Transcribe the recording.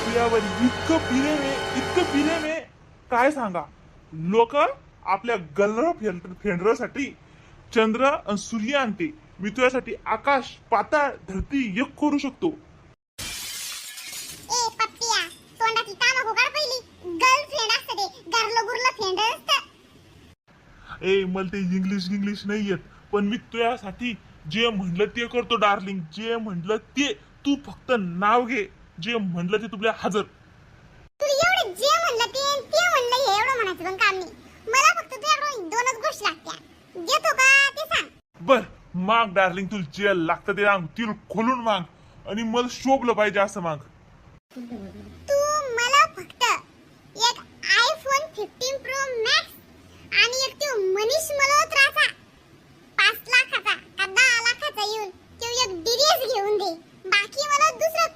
तुझ्यावर इतकं प्रेम आहे काय सांगा. लोक आपल्या गल्लर फेंडरासाठी चंद्र आणि सूर्य आणते. मी तुझ्यासाठी आकाश पाताळ धरती एक करू शकतो. ए पप्पिया तोंडाची कामं होकार पहिली गर्लफ्रेंड असते ते गरलं गुरलं फ्रेंड असतं. ए मला ते इंग्लिश नाही येत, पण मी तुझ्यासाठी जे म्हणलं ते करतो डार्लिंग. जे म्हणलं ते तू फक्त नाव घे. जे म्हणलं ते तुला हजर. तुला एवढं जे म्हणलं ते म्हणलं हे एवढं म्हणायचं पण काम नाही. मला फक्त तुझ्याकडून दोनच गोष्टी लागत्या. देतो का ते सांग. बर माग डार्लिंग, तुला जे लागतं ते माग. तिला खोलून माग आणि मला शोभलं पाहिजे असं माग. तू मला फक्त एक आयफोन 15 प्रो मॅक्स आणि एक तो मनीष मल्होत्राचा 5 लाखाचा का 10 लाखाचा येऊन तो एक डिरेस घेऊन दे. बाकी मला दुसरं